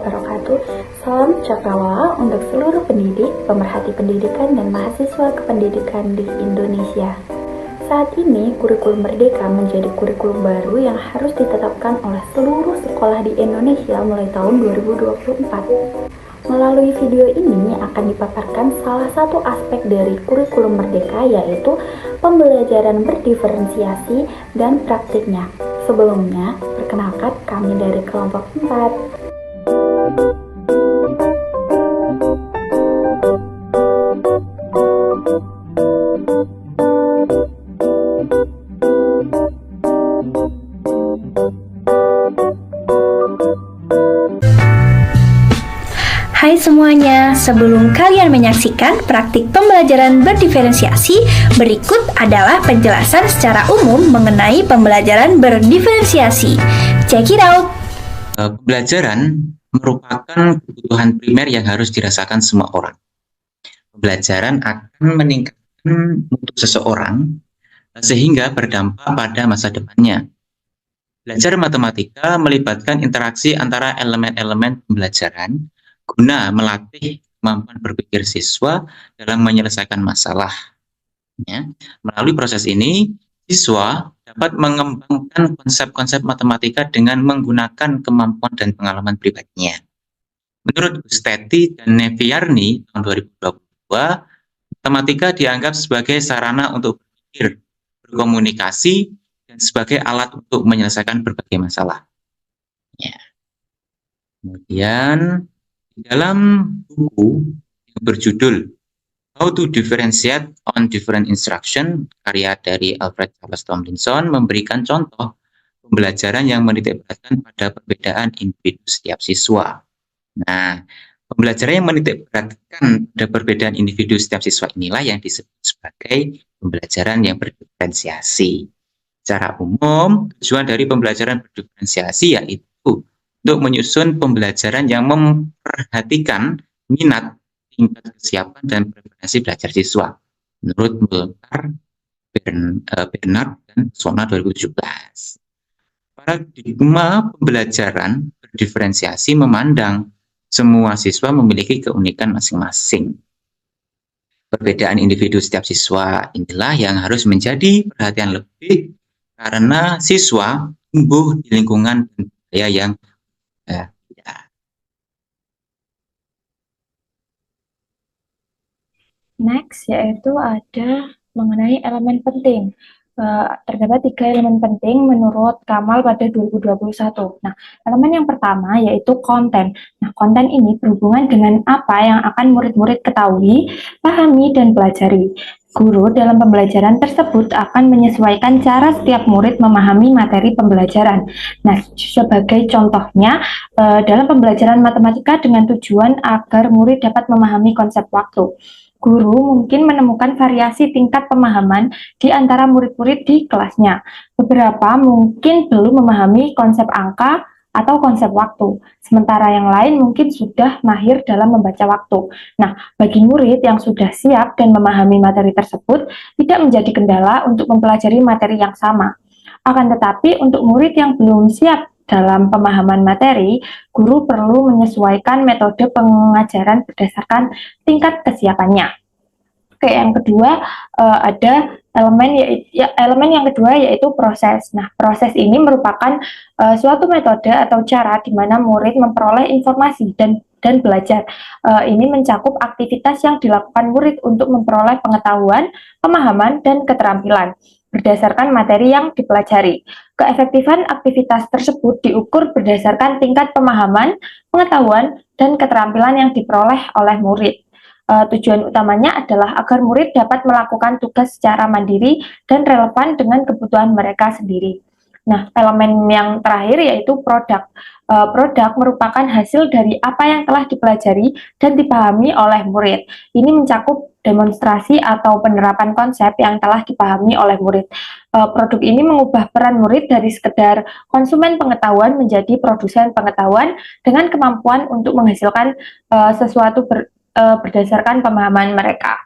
wabarakatuh. Salam cakrawala untuk seluruh pendidik, pemerhati pendidikan, dan mahasiswa kependidikan di Indonesia. Saat ini, kurikulum Merdeka menjadi kurikulum baru yang harus ditetapkan oleh seluruh sekolah di Indonesia mulai tahun 2024. Melalui video ini akan dipaparkan salah satu aspek dari kurikulum Merdeka, yaitu pembelajaran berdiferensiasi dan praktiknya. Sebelumnya, perkenalkan kami dari kelompok 4. Hai semuanya, sebelum kalian menyaksikan praktik pembelajaran berdiferensiasi, berikut adalah penjelasan secara umum mengenai pembelajaran berdiferensiasi. Check it out! Pembelajaran merupakan kebutuhan primer yang harus dirasakan semua orang. Pembelajaran akan meningkatkan mutu seseorang sehingga berdampak pada masa depannya. Belajar matematika melibatkan interaksi antara elemen-elemen pembelajaran guna melatih kemampuan berpikir siswa dalam menyelesaikan masalah. Melalui proses ini, siswa dapat mengembangkan konsep-konsep matematika dengan menggunakan kemampuan dan pengalaman pribadinya. Menurut Gusteti dan Neviarni tahun 2022, matematika dianggap sebagai sarana untuk berpikir, berkomunikasi, dan sebagai alat untuk menyelesaikan berbagai masalah. Kemudian, di dalam buku yang berjudul How to Differentiate on Different Instruction, karya dari Alfred Charles Tomlinson, memberikan contoh pembelajaran yang menitikberatkan pada perbedaan individu setiap siswa. Nah, pembelajaran yang menitikberatkan pada perbedaan individu setiap siswa inilah yang disebut sebagai pembelajaran yang berdiferensiasi. Secara umum, tujuan dari pembelajaran berdiferensiasi yaitu untuk menyusun pembelajaran yang memperhatikan minat, tingkat kesiapan, dan preferensi belajar siswa. Menurut Mulcar, Bernard, dan Sona 2017. Paradigma pembelajaran berdiferensiasi memandang semua siswa memiliki keunikan masing-masing. Perbedaan individu setiap siswa inilah yang harus menjadi perhatian lebih karena siswa tumbuh di lingkungan dan budaya yang Next, yaitu ada mengenai elemen penting. Terdapat 3 elemen penting menurut Kamal pada 2021. Nah, elemen yang pertama yaitu konten. Nah, konten ini berhubungan dengan apa yang akan murid-murid ketahui, pahami, dan pelajari. Guru dalam pembelajaran tersebut akan menyesuaikan cara setiap murid memahami materi pembelajaran. Nah, sebagai contohnya, dalam pembelajaran matematika dengan tujuan agar murid dapat memahami konsep waktu. Guru mungkin menemukan variasi tingkat pemahaman di antara murid-murid di kelasnya. Beberapa mungkin belum memahami konsep angka atau konsep waktu, sementara yang lain mungkin sudah mahir dalam membaca waktu. Nah, bagi murid yang sudah siap dan memahami materi tersebut, tidak menjadi kendala untuk mempelajari materi yang sama. Akan tetapi, untuk murid yang belum siap dalam pemahaman materi, guru perlu menyesuaikan metode pengajaran berdasarkan tingkat kesiapannya. Oke, yang kedua ada elemen yang kedua yaitu proses. Nah, proses ini merupakan suatu metode atau cara di mana murid memperoleh informasi dan belajar. Ini mencakup aktivitas yang dilakukan murid untuk memperoleh pengetahuan, pemahaman, dan keterampilan berdasarkan materi yang dipelajari. Keefektifan aktivitas tersebut diukur berdasarkan tingkat pemahaman, pengetahuan, dan keterampilan yang diperoleh oleh murid. Tujuan utamanya adalah agar murid dapat melakukan tugas secara mandiri dan relevan dengan kebutuhan mereka sendiri. Nah, elemen yang terakhir yaitu produk. Produk merupakan hasil dari apa yang telah dipelajari dan dipahami oleh murid. Ini mencakup demonstrasi atau penerapan konsep yang telah dipahami oleh murid. Produk ini mengubah peran murid dari sekedar konsumen pengetahuan menjadi produsen pengetahuan dengan kemampuan untuk menghasilkan sesuatu berdasarkan pemahaman mereka.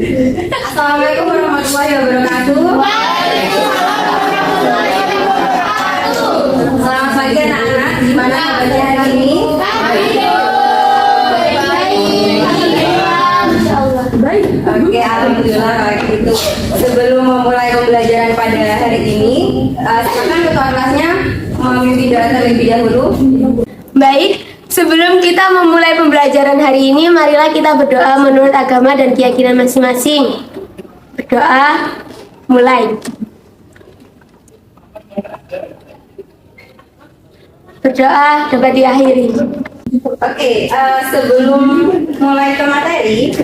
Assalamualaikum warahmatullahi wabarakatuh. Selamat pagi anak-anak. Gimana kabarnya hari ini? Baik. Oke, alhamdulillah kalau gitu. Sebelum memulai pembelajaran pada hari ini, silakan ketua kelasnya memimpin doa terlebih dahulu. Baik, sebelum kita memulai pembelajaran hari ini, marilah kita berdoa menurut agama dan keyakinan masing-masing. Berdoa, mulai. Berdoa dapat diakhiri. Oke, sebelum mulai ke materi,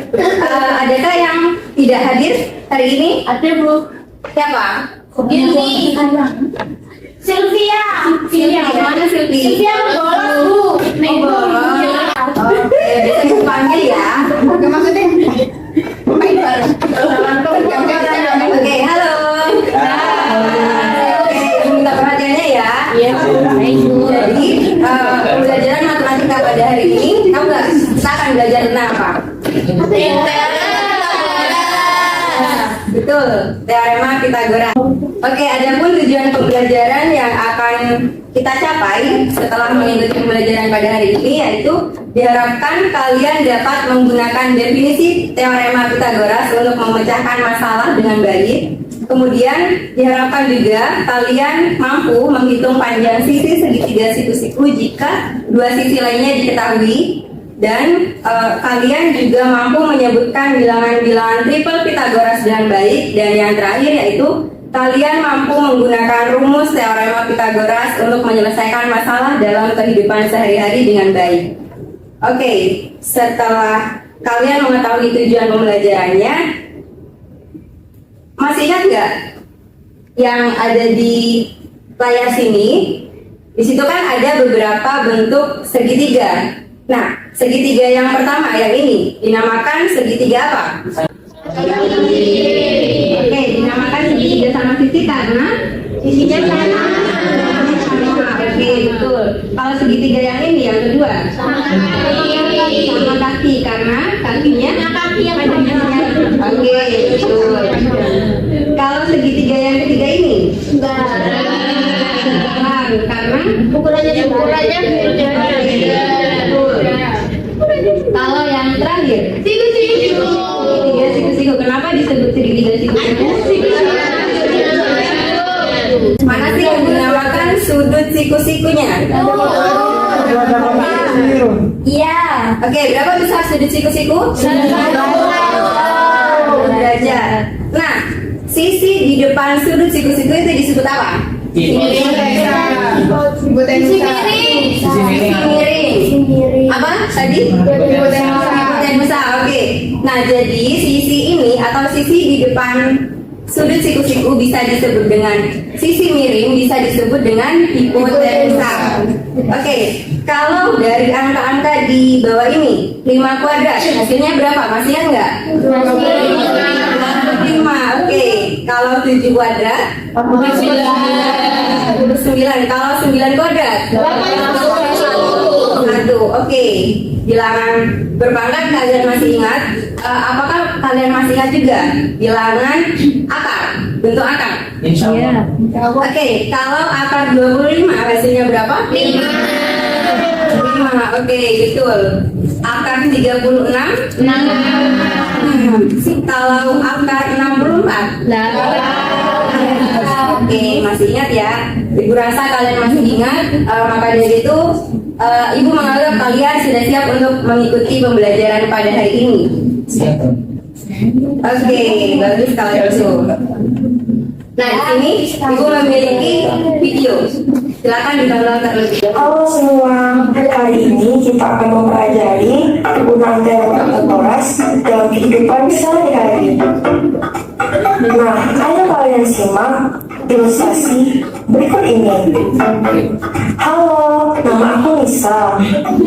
adakah yang tidak hadir hari ini? Ada, Bu. Siapa? Ini. Sylvia. Mana Silvi? Sylvia bolos, Bu. Bolos. Oke, bisa dipanggil ya. Oke, maksudnya? Oke, halo. Oke, minta perhatiannya ya. Iya, Bu. Jadi, pembelajaran matematika pada hari ini, kamu nggak? Kita akan belajar tentang apa? Betul, teorema Pythagoras. Oke, adapun tujuan pembelajaran yang akan kita capai setelah mengikuti pembelajaran pada hari ini, yaitu diharapkan kalian dapat menggunakan definisi teorema Pythagoras untuk memecahkan masalah dengan baik. Kemudian diharapkan juga kalian mampu menghitung panjang sisi segitiga siku-siku jika dua sisi lainnya diketahui. Dan kalian juga mampu menyebutkan bilangan-bilangan triple Pythagoras dengan baik. Dan yang terakhir yaitu kalian mampu menggunakan rumus teorema Pythagoras untuk menyelesaikan masalah dalam kehidupan sehari-hari dengan baik. Oke, setelah kalian mengetahui tujuan pembelajarannya, masih ingat nggak yang ada di layar sini? Di situ kan ada beberapa bentuk segitiga. Nah, segitiga yang pertama, yang ini, dinamakan segitiga apa? Oke, dinamakan segitiga sama sisi karena sisinya sama. Oke, betul. Kalau segitiga yang ini, yang kedua, sama kaki karena kakinya panjangnya. Oke, betul. Kalau segitiga yang ketiga ini, karena ukurannya. Kalau yang terakhir, siku-siku. Kenapa disebut segitiga siku-siku? Mana sih yang dinamakan sudut siku-sikunya? Iya. Oke, berapa besar sudut siku-siku? 1 derajat. Nah, sisi di depan sudut siku-siku itu disebut apa? Sisi miring. Apa tadi? Hipotenusa. Oke. Nah, jadi sisi ini atau sisi di depan sudut siku-siku bisa disebut dengan sisi miring, bisa disebut dengan hipotenusa. Oke. Kalau dari angka-angka di bawah ini 5 kuadrat, hasilnya berapa? Masih ingat nggak? 5. Oke. Kalau 7 kuadrat? 9. Kalau 9 kuadrat? 1. Oke. Bilangan berpangkat kalian masih ingat? Apakah kalian masih ingat juga bilangan akar? Bentuk akar? Iya. Oke. Kalau akar 25 hasilnya berapa? 5. Oke, betul. Akar 36? 6. Kalau akar 64? 8. Oke, masih ingat ya? Ibu rasa kalian masih ingat. Maka dari itu Ibu menganggap kalian sudah siap untuk mengikuti pembelajaran pada hari ini. Oke, bagus kalau itu. Nah, di sini Ibu memiliki video. Silakan ditonton terlebih dahulu. Halo semua, kali ini kita akan mempelajari penggunaan teorema Pythagoras dalam kehidupan sehari-hari. Nah, ayo kalian simak ilustrasi berikut ini. Halo, nama aku Nisa. Aku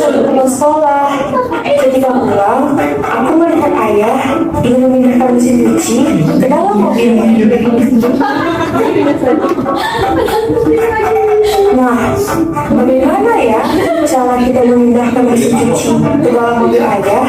sedang pulang sekolah. Ketika pulang, aku melihat ayah ingin memindahkan mesin cuci ke dalam mobilnya. Nah, bagaimana ya cara kita memindahkan mesin cuci ke dalam mobil ayah?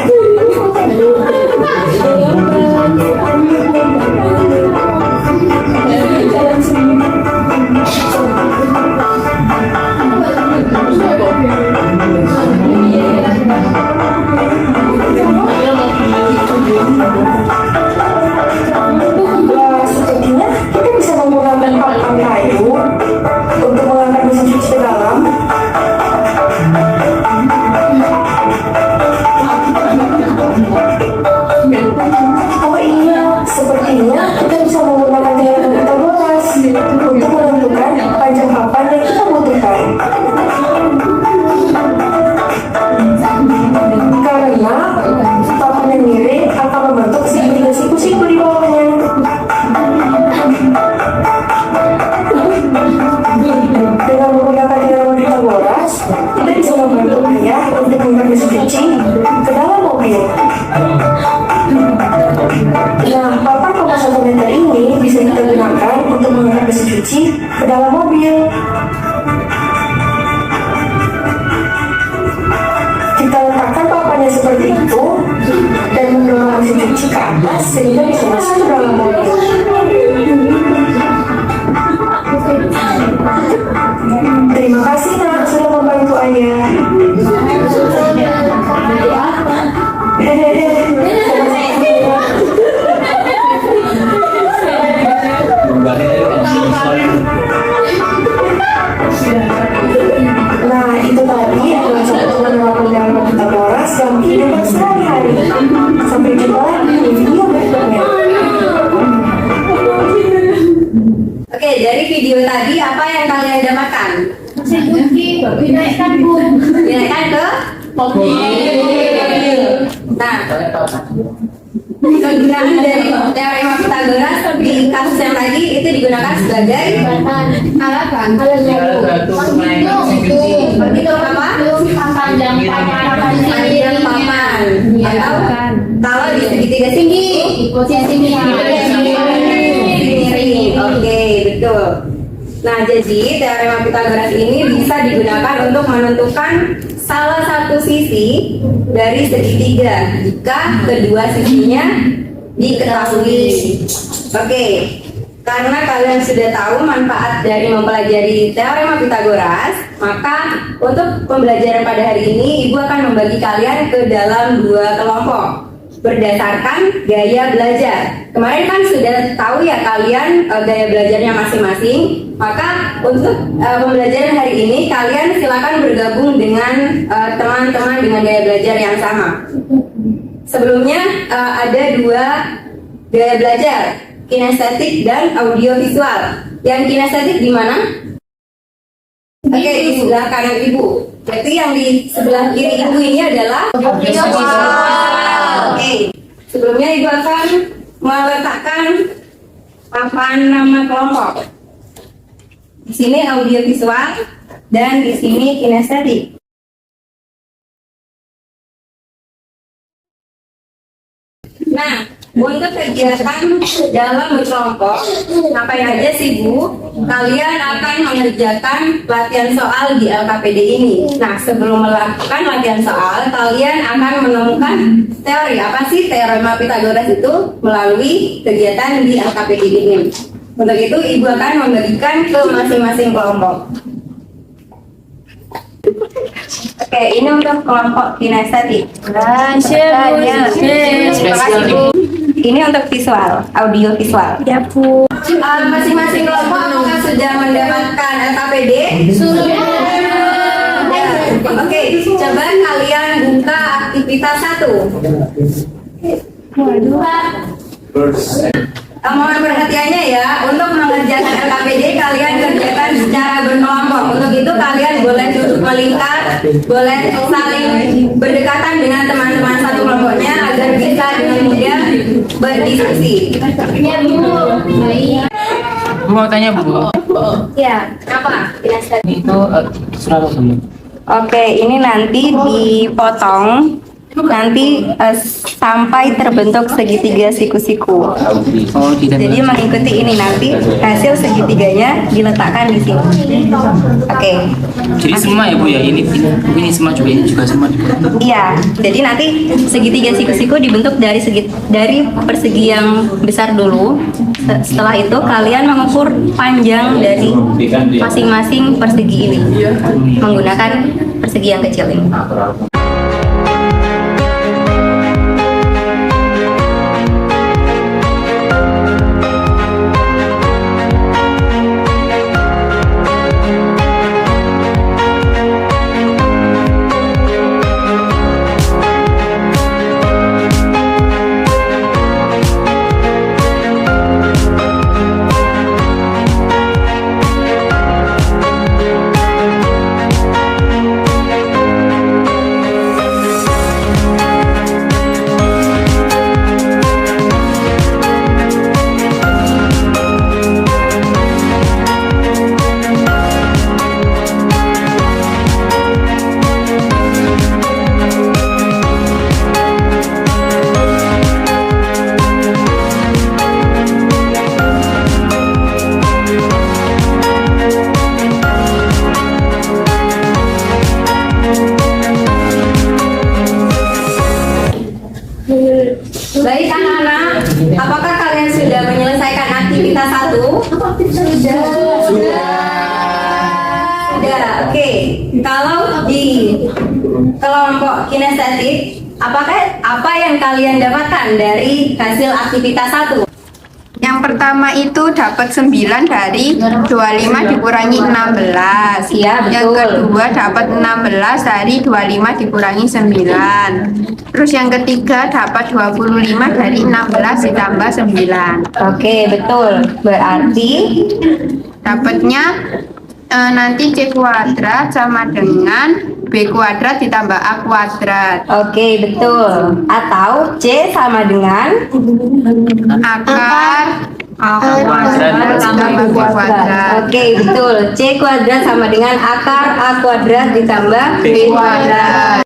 Sepertinya kita bisa menggunakan papan kayu untuk mengangkat mesin cuci ke dalam. Oh iya, sepertinya kita bisa menggunakan teori Pitagoras untuk menentukan panjang papan yang kita butuhkan. Karena papan yang miring akan membentuk siku-siku di bawahnya. Dengan menggunakan teori Pitagoras, kita bisa membantu ayah untuk mengangkat mesin cuci ke dalam mobil. Nah, papan 0,1 meter ini bisa kita gunakan untuk mengangkat mesin cuci ke dalam mobil. Kita letakkan papannya seperti itu dan mendorong mesin cuci ke atas sehingga bisa masuk ke dalam mobil. Terima kasih nak sudah membantu ayah. Nah, itu tadi adalah contoh menerapkan teori Pitagoras dalam kehidupan sehari-hari. Sampai jumpa lagi di video berikutnya. Oke, dari video tadi apa yang kalian dapatkan? Dinaikkan ke Nah, kegunaan dari teorema Pitagoras di kasus yang tadi itu digunakan sebagai alat bantu. Itu apa? Panjang papan. Atau kalau di segitiga tinggi, posisi miring. Oke, betul. Nah, jadi teorema Pitagoras ini bisa digunakan untuk menentukan salah satu sisi dari segitiga jika kedua sisinya diketahui. Oke, karena kalian sudah tahu manfaat dari mempelajari teorema Pitagoras, maka untuk pembelajaran pada hari ini Ibu akan membagi kalian ke dalam 2 kelompok berdasarkan gaya belajar. Kemarin kan sudah tahu ya kalian gaya belajarnya masing-masing. Maka untuk pembelajaran hari ini kalian silakan bergabung dengan teman-teman dengan gaya belajar yang sama. Sebelumnya ada 2 gaya belajar, kinestetik dan audiovisual. Yang kinestetik di mana? Oke, di sebelah kanan Ibu. Berarti yang di sebelah kiri Ibu ini adalah audiovisual. Oke, sebelumnya Ibu akan meletakkan papan nama kelompok. Di sini audiovisual dan di sini kinestetik. Nah, untuk kegiatan dalam berkelompok, ngapain aja sih Bu? Kalian akan mengerjakan latihan soal di LKPD ini. Nah, sebelum melakukan latihan soal, kalian akan menemukan teori apa sih teorema Pitagoras itu melalui kegiatan di LKPD ini. Untuk itu, Ibu akan membagikan ke masing-masing kelompok. Oke, ini untuk kelompok kinestetik. Terima kasih Bu. Ini untuk visual, audio visual. Ya Bu. Masing-masing kelompok apakah sudah mendapatkan LKPD? Sudah. Oke, coba kalian buka aktivitas 1. Mohon perhatiannya ya, untuk mengerjakan LKPD kalian kerjakan secara berkelompok. Untuk itu kalian boleh duduk melingkar, boleh saling berdekatan dengan teman-teman satu kelompoknya agar bisa dengan mudah berdiskusi. Mau tanya Bu, Ya, apa? itu surat apa? Oke, ini nanti dipotong nanti sampai terbentuk segitiga siku-siku. Oh, tidak. Jadi mengikuti ini nanti hasil segitiganya diletakkan di sini. Oke. Jadi semua ya Bu ya, ini semua juga, ini juga semua. Iya, jadi nanti segitiga siku-siku dibentuk dari persegi yang besar dulu. Setelah itu kalian mengukur panjang dari masing-masing persegi ini menggunakan persegi yang kecil ini. Baik anak-anak, apakah kalian sudah menyelesaikan aktivitas 1? Sudah. Oke. Kalau di kelompok kinestetik, apa yang kalian dapatkan dari hasil aktivitas 1? Yang pertama itu dapat 9 dari 25 dikurangi 16. Iya, betul. Yang kedua dapat 16 dari 25 dikurangi 9. Terus yang ketiga dapat 25 dari 16 ditambah 9. Oke, betul. Berarti Dapatnya nanti C kuadrat sama dengan B kuadrat ditambah A kuadrat. oke, betul. Atau C sama dengan Akar A kuadrat ditambah B kuadrat. Oke, betul. C kuadrat sama dengan akar A kuadrat ditambah B kuadrat.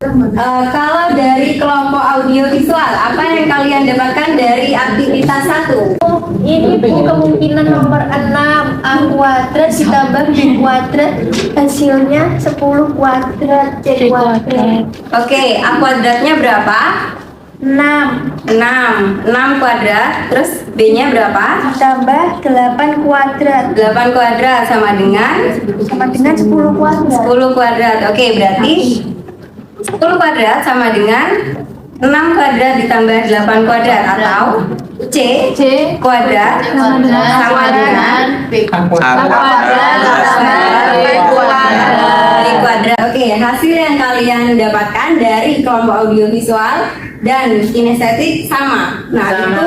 Kalau dari kelompok audiovisual, apa yang kalian dapatkan dari aktivitas 1? Ini Bu kemungkinan nomor 6 A kuadrat ditambah B kuadrat hasilnya 10 kuadrat C kuadrat. Oke, A kuadratnya berapa? 6 6 kuadrat, terus B-nya berapa? ditambah 8 kuadrat 8 kuadrat sama dengan 10 kuadrat. 10 kuadrat. Oke, berarti 10 kuadrat sama dengan 6 kuadrat ditambah 8 kuadrat atau C kuadrat sama dengan B kuadrat B kuadrat. Oke, hasil yang kalian dapatkan dari kelompok audiovisual dan kinestetik sama. Nah, itu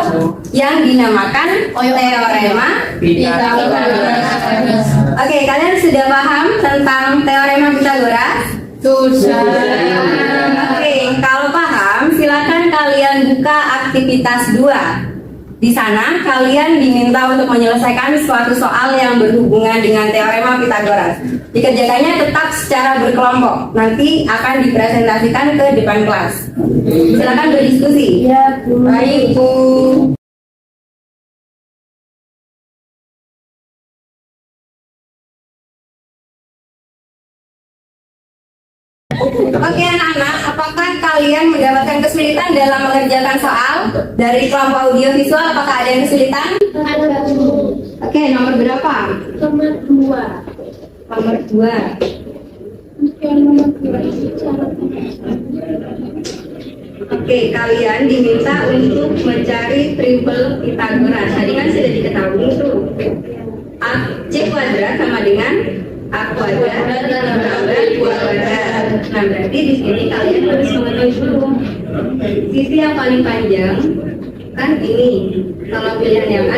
yang dinamakan teorema Pythagoras. Oke, kalian sudah paham tentang teorema Pythagoras? Sudah. Oke, kalau paham, silakan kalian buka aktivitas 2. Di sana kalian diminta untuk menyelesaikan suatu soal yang berhubungan dengan teorema Pythagoras. Dikerjakannya tetap secara berkelompok. Nanti akan dipresentasikan ke depan kelas. Silakan berdiskusi. Ya, Bu. Baik, Bu. Oke anak-anak, apakah kalian mendapatkan kesulitan dalam mengerjakan soal dari kelompok audiovisual? Apakah ada yang kesulitan? Ada. Oke, nomor berapa? Nomor 2. Nomor 2. Nomor 2 itu cara Oke, kalian diminta untuk mencari triple Pythagoras. Tadi kan sudah diketahui itu. C kuadrat sama dengan A kuadrat tambah 2 kuadrat. Nah, berarti di sini kalian harus mengetahui dulu sisi yang paling panjang kan ini. Kalau pilihan yang A,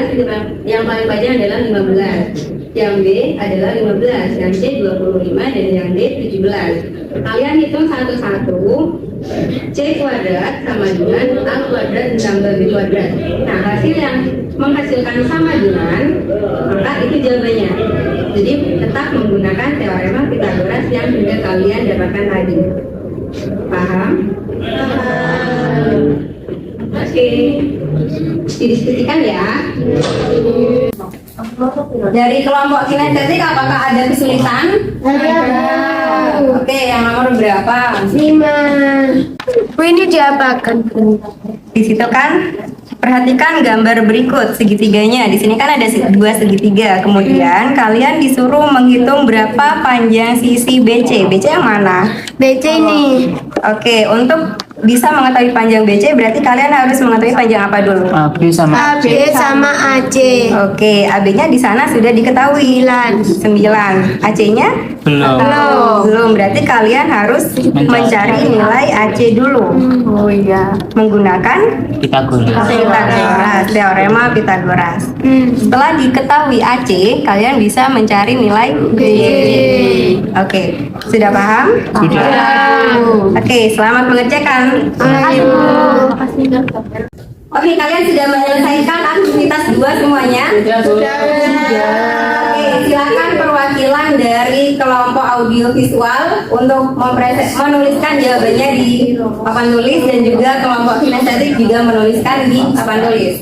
yang paling panjang adalah 15, yang B adalah 15, yang C 25, dan yang D 17. Kalian hitung satu-satu. C kuadrat sama dengan A kuadrat ditambah B kuadrat. Nah, hasil yang menghasilkan sama dengan, maka itu jawabannya. Jadi tetap menggunakan teorema Pythagoras yang sudah kalian dapatkan tadi. Paham? Oke, didiskusikan ya. Dari kelompok kinestetik apakah ada kesulitan? Ada. Oke, yang nomor berapa? 5. Ini diapakan? Di situ kan, perhatikan gambar berikut segitiganya. Di sini kan ada dua segitiga. Kemudian kalian disuruh menghitung berapa panjang sisi BC. BC yang mana? BC ini. Oke, untuk bisa mengetahui panjang BC berarti kalian harus mengetahui panjang apa dulu? AB sama AB sama AC. Oke, AB-nya di sana sudah diketahui 9. AC-nya? Belum. Berarti kalian harus mencari nilai AC dulu. Oh iya. Menggunakan Pythagoras. Teorema Pythagoras. Setelah diketahui AC, kalian bisa mencari nilai BC. Oke, sudah paham? Sudah. Oke, selamat mengerjakan. Oke, kalian sudah menyelesaikan aktivitas 2 semuanya? Sudah. Oke, silakan perwakilan dari kelompok audiovisual untuk menuliskan jawabannya di papan tulis dan juga kelompok kinestetik juga menuliskan di papan tulis.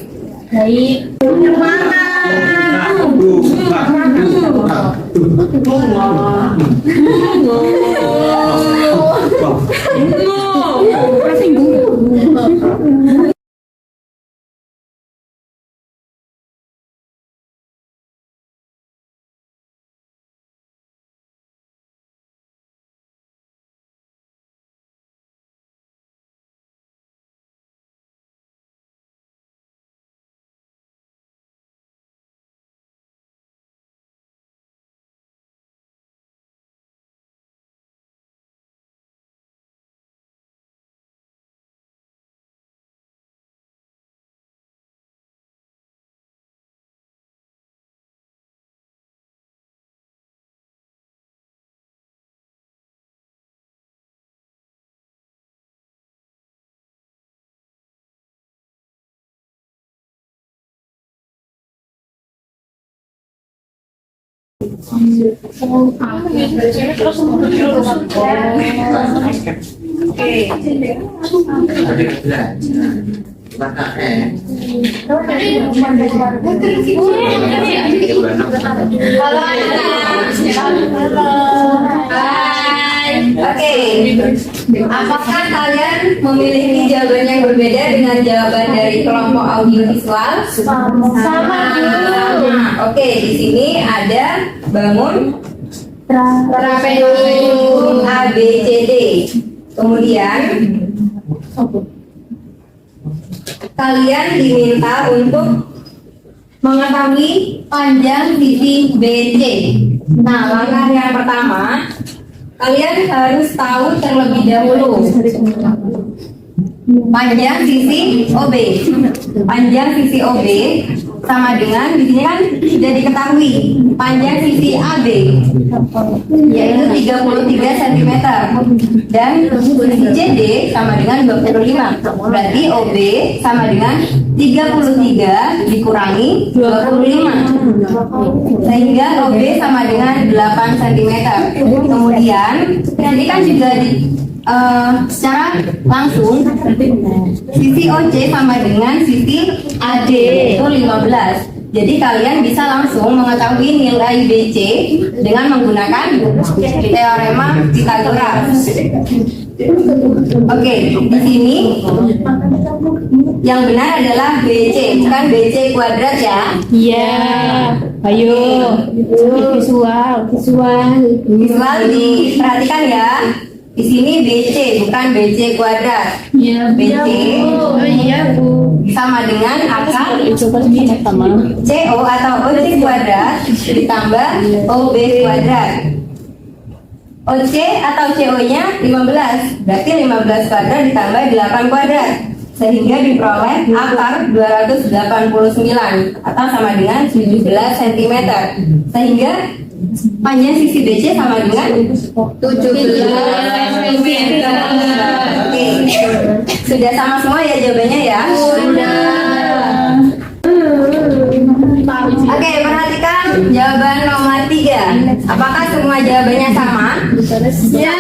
Oke, apakah kalian memiliki jawaban yang berbeda dengan jawaban dari kelompok audiovisual? Sama. Oke, di sini ada bangun trapezum ABCD. Kemudian kalian diminta untuk mengetahui panjang sisi BC. Nah, langkah yang pertama, kalian harus tahu terlebih dahulu panjang sisi OB. Panjang sisi OB sama dengan di sini kan sudah diketahui panjang sisi AB yaitu 33 cm dan sisi CD sama dengan 25. Berarti OB sama dengan 33 dikurangi 25 sehingga OB sama dengan 8 cm. Kemudian nanti kan juga secara langsung sisi OC sama dengan sisi AD itu 15. Jadi kalian bisa langsung mengetahui nilai BC dengan menggunakan teorema Pythagoras. Oke, di sini yang benar adalah BC, bukan BC kuadrat ya. Iya. Ayo. Visual. Visual diperhatikan ya. Di sini BC bukan BC kuadrat. Iya, BC Oh iya, Bu. sama dengan akar Sama. CO atau OC kuadrat ditambah OB kuadrat. OC atau CO-nya 15, berarti 15 kuadrat ditambah 8 kuadrat sehingga diperoleh akar 289 atau sama dengan 17 cm. Sehingga panjang sisi BC sama dengan 17 cm. Oke, sudah sama semua ya jawabannya ya? Sudah. Oke, perhatikan jawaban nomor 3. Apakah semua jawabannya sama? Ya.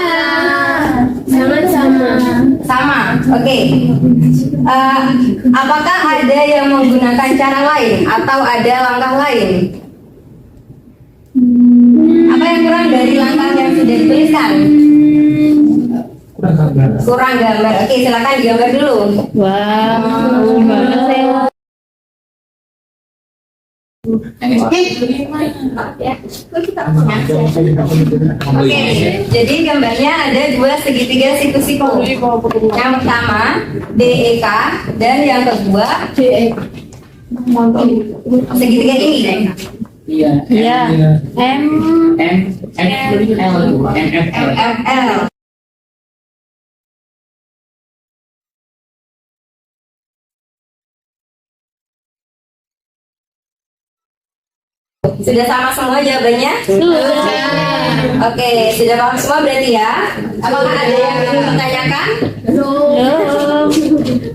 Sama. Oke. Apakah ada yang menggunakan cara lain atau ada langkah lain? Apa yang kurang dari langkah yang sudah dituliskan? Kurang gambar. Oke, silakan digambar dulu. Oke, jadi gambarnya ada dua segitiga siku-siku. Yang pertama DEK dan yang kedua segitiga ini. MFL. Sudah sama semua jawabannya? Oke, sudah paham semua berarti ya? Apakah ada yang ingin ditanyakan?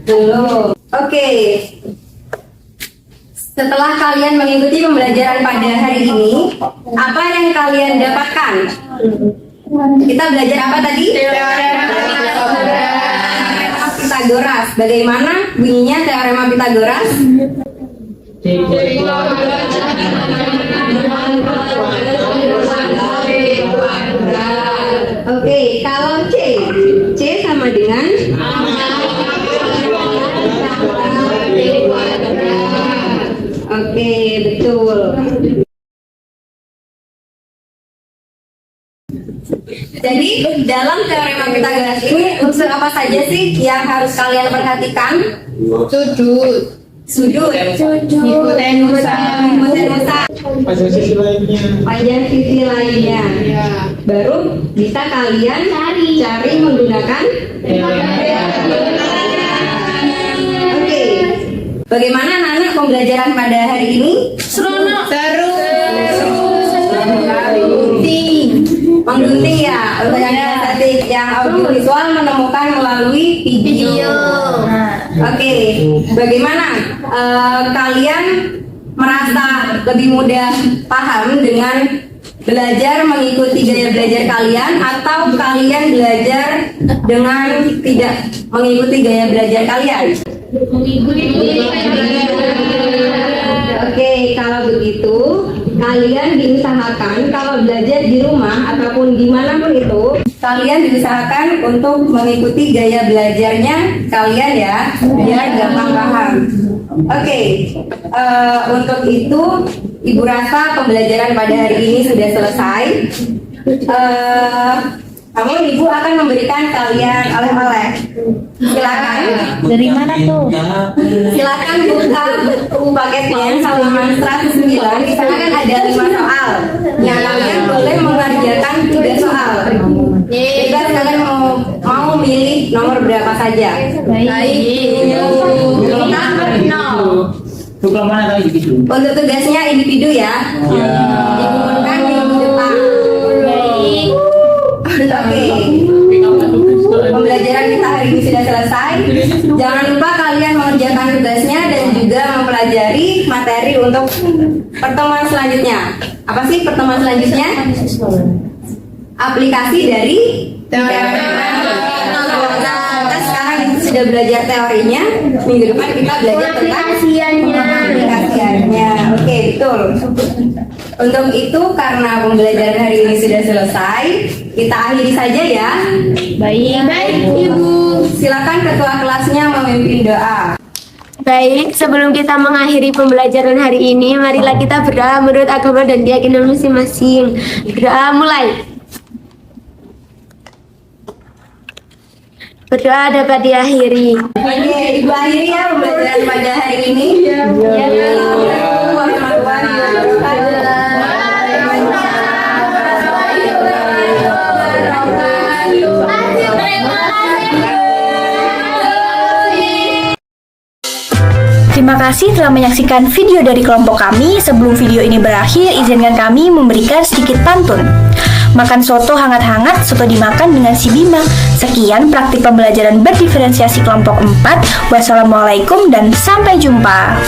Belum. Oke. Setelah kalian mengikuti pembelajaran pada hari ini, apa yang kalian dapatkan? Kita belajar apa tadi? Teorema Pitagoras. Bagaimana bunyinya teorema Pitagoras? Oke, kalau C sama dengan Oke, betul. Jadi dalam teorema Pitagoras ini unsur apa saja sih yang harus kalian perhatikan? Sudut, hipotenusa, panjang sisi lainnya. Baru bisa kalian cari menggunakan. Oke. Bagaimana anak pembelajaran pada hari ini? Seru. Menggunting ya, untuk yang tadi yang audiovisual menemukan melalui video. Oke, bagaimana kalian merasa lebih mudah paham dengan belajar mengikuti gaya belajar kalian atau kalian belajar dengan tidak mengikuti gaya belajar kalian? Oke, kalau begitu kalian diusahakan kalau belajar di rumah ataupun dimanapun itu kalian diusahakan untuk mengikuti gaya belajarnya kalian ya, biar gampang paham. Oke, untuk itu Ibu rasa pembelajaran pada hari ini sudah selesai. Namun Ibu akan memberikan kalian oleh-oleh. Silakan. Dari mana tuh? Silakan buka buku paketnya halaman 109. Di sana kan ada 5 soal. Yang kalian boleh mengerjakan 3 soal. Bebas kalian mau milih nomor berapa saja. Untuk tugasnya individu ya. Dikumpulkan di depan. Oke. Pembelajaran kita hari ini sudah selesai. Jangan lupa kalian mengerjakan tugasnya dan juga mempelajari materi untuk pertemuan selanjutnya. Apa sih pertemuan selanjutnya? Aplikasi dari teorema. Kita sekarang sudah belajar teorinya. Minggu depan kita belajar tentang aplikasiannya. Oke, betul. Untuk itu karena pembelajaran hari ini sudah selesai, kita akhiri saja ya. Baik, Ibu. Silakan ketua kelasnya memimpin doa. Baik, sebelum kita mengakhiri pembelajaran hari ini, marilah kita berdoa menurut agama dan keyakinan masing-masing. Berdoa mulai. Berdoa dapat diakhiri. Oke, Ibu akhiri ya pembelajaran pada hari ini. Assalamualaikum warahmatullahi wabarakatuh. Terima kasih telah menyaksikan video dari kelompok kami. Sebelum video ini berakhir, izinkan kami memberikan sedikit pantun. Makan soto hangat-hangat, soto dimakan dengan si Bima. Sekian praktik pembelajaran berdiferensiasi kelompok 4. Wassalamualaikum dan sampai jumpa.